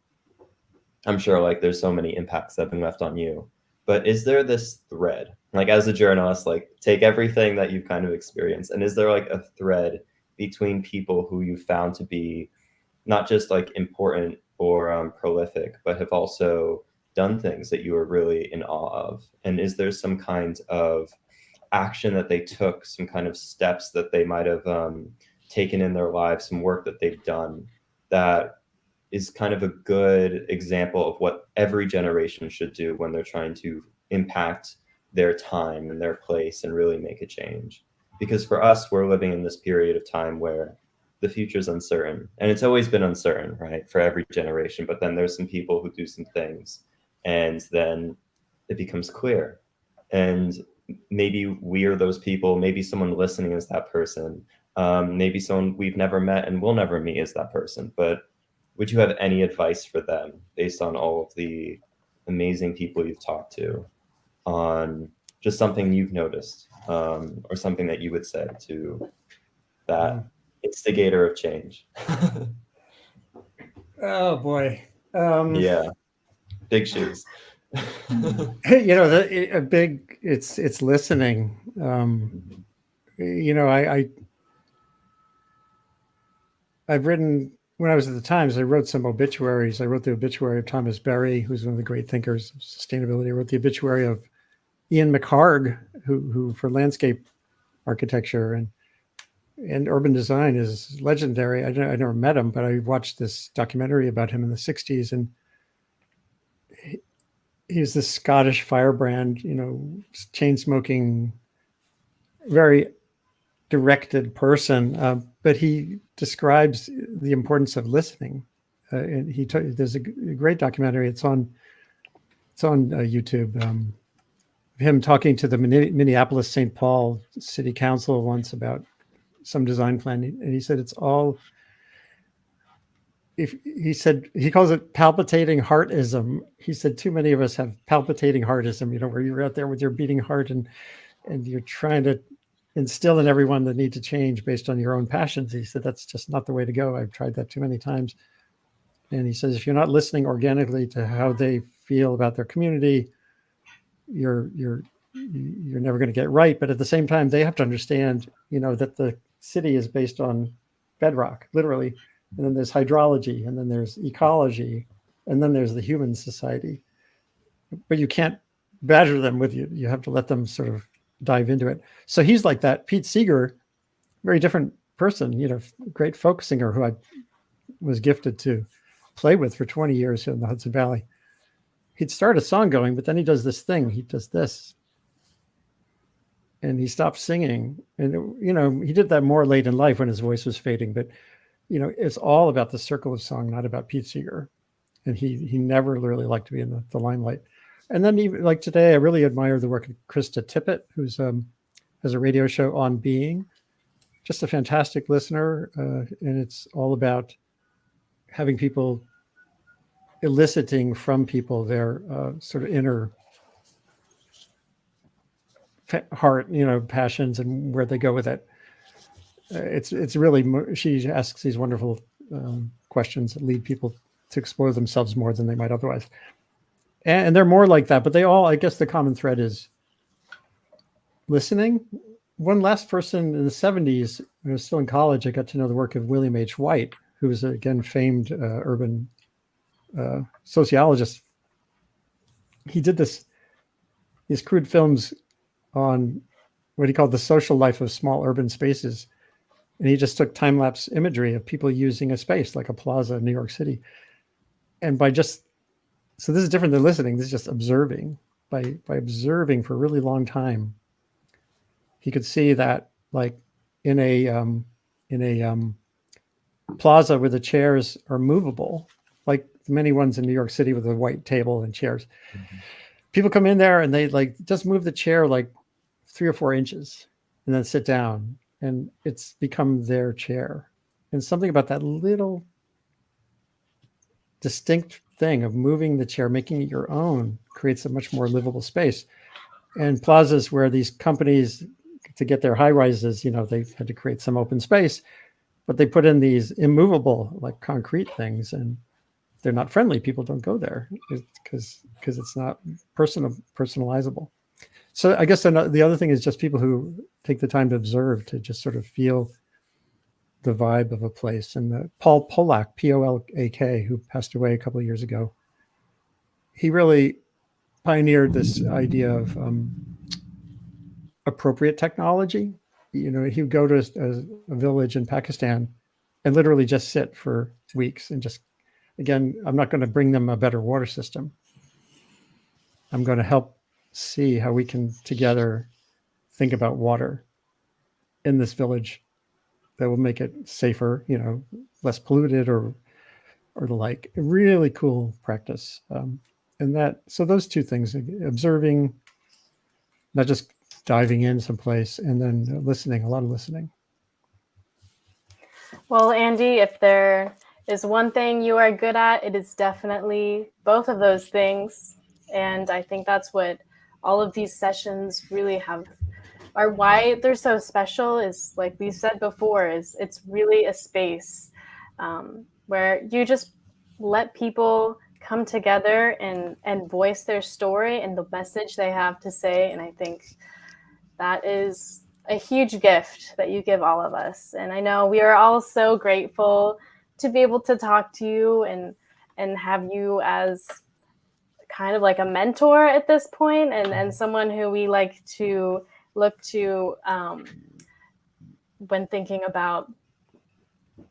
I'm sure like there's so many impacts that have been left on you, but is there this thread, like as a journalist, like take everything that you've kind of experienced, and is there like a thread between people who you found to be not just like important or prolific, but have also done things that you were really in awe of? And is there some kind of action that they took, some kind of steps that they might have taken in their lives, some work that they've done that is kind of a good example of what every generation should do when they're trying to impact their time and their place and really make a change? Because for us, we're living in this period of time where the future is uncertain, and it's always been uncertain, right, for every generation. But then there's some people who do some things and then it becomes clear. And maybe we are those people, maybe someone listening is that person, maybe someone we've never met and will never meet is that person. But would you have any advice for them based on all of the amazing people you've talked to on just something you've noticed, or something that you would say to that instigator of change? Oh boy. Yeah, big shoes. It's listening. I've written, when I was at the Times, I wrote some obituaries. I wrote the obituary of Thomas Berry, who's one of the great thinkers of sustainability. I wrote the obituary of Ian McHarg, who for landscape architecture and urban design is legendary. I never met him, but I watched this documentary about him in the 60s. And he was this Scottish firebrand, chain smoking, very directed person. But he describes the importance of listening. And there's a great documentary. It's on YouTube. Him talking to the Minneapolis St. Paul City Council once about some design plan, and he said it's all. He calls it palpitating heartism. He said too many of us have palpitating heartism. Where you're out there with your beating heart and you're trying to instill in everyone the need to change based on your own passions. He said that's just not the way to go. I've tried that too many times. And he says if you're not listening organically to how they feel about their community, you're never going to get right. But at the same time, they have to understand, that the city is based on bedrock, literally. And then there's hydrology, and then there's ecology, and then there's the human society. But you can't badger them with you. You have to let them sort of dive into it. So he's like that. Pete Seeger, very different person, great folk singer who I was gifted to play with for 20 years here in the Hudson Valley. He'd start a song going, but then he does this thing. He does this. And he stopped singing. And, he did that more late in life when his voice was fading. But, it's all about the circle of song, not about Pete Seeger. And he never really liked to be in the limelight. And then even like today, I really admire the work of Krista Tippett, who's has a radio show On Being. Just a fantastic listener. And it's all about having people eliciting from people their sort of inner heart, passions and where they go with it. It's really, she asks these wonderful questions that lead people to explore themselves more than they might otherwise. And they're more like that, but they all, I guess the common thread is listening. One last person in the 70s, when I was still in college, I got to know the work of William H. White, who was, again, famed urban sociologist. He did this these crude films on what he called the social life of small urban spaces. And he just took time-lapse imagery of people using a space like a plaza in New York City. And so this is different than listening. This is just observing. By observing for a really long time, he could see that, like, in a plaza where the chairs are movable, like many ones in New York City with a white table and chairs. Mhm. People come in there and they like just move the chair like 3 or 4 inches and then sit down, and it's become their chair. And something about that little distinct thing of moving the chair, making it your own, creates a much more livable space. And plazas where these companies, to get their high rises, they had to create some open space, but they put in these immovable, like concrete things, and they're not friendly. People don't go there because it's not personalizable. So I guess the other thing is just people who take the time to observe, to just sort of feel the vibe of a place. And Paul Polak, Polak, who passed away a couple of years ago, he really pioneered this idea of appropriate technology. He would go to a village in Pakistan and literally just sit for weeks and just, again, I'm not going to bring them a better water system. I'm going to help see how we can together think about water in this village that will make it safer, less polluted or the like. A really cool practice. So those two things, observing, not just diving in someplace, and then listening, a lot of listening. Well, Andy, if there is one thing you are good at, it is definitely both of those things. And I think that's what all of these sessions really are why they're so special, is, like we said before, is it's really a space where you just let people come together and voice their story and the message they have to say. And I think that is a huge gift that you give all of us. And I know we are all so grateful to be able to talk to you and have you as kind of like a mentor at this point, and someone who we like to look to when thinking about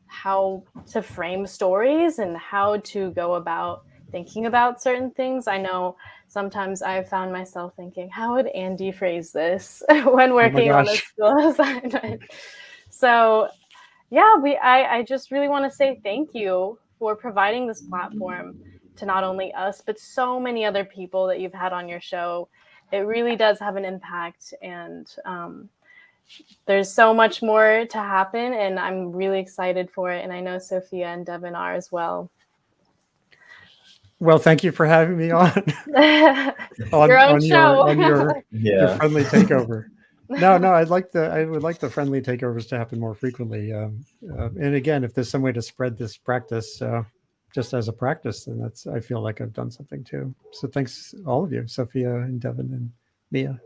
how to frame stories and how to go about thinking about certain things. I know sometimes I've found myself thinking, how would Andy phrase this when working on a school assignment? So yeah, I just really want to say thank you for providing this platform to not only us, but so many other people that you've had on your show. It really does have an impact, and there's so much more to happen, and I'm really excited for it. And I know Sofia and Devon are as well. Well, thank you for having me on. Your own show. Your friendly takeover. No, I would like the friendly takeovers to happen more frequently. And again, if there's some way to spread this practice just as a practice, then I feel like I've done something too. So thanks all of you, Sofia and Devon and Mia.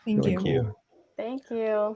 Thank you. Thank you.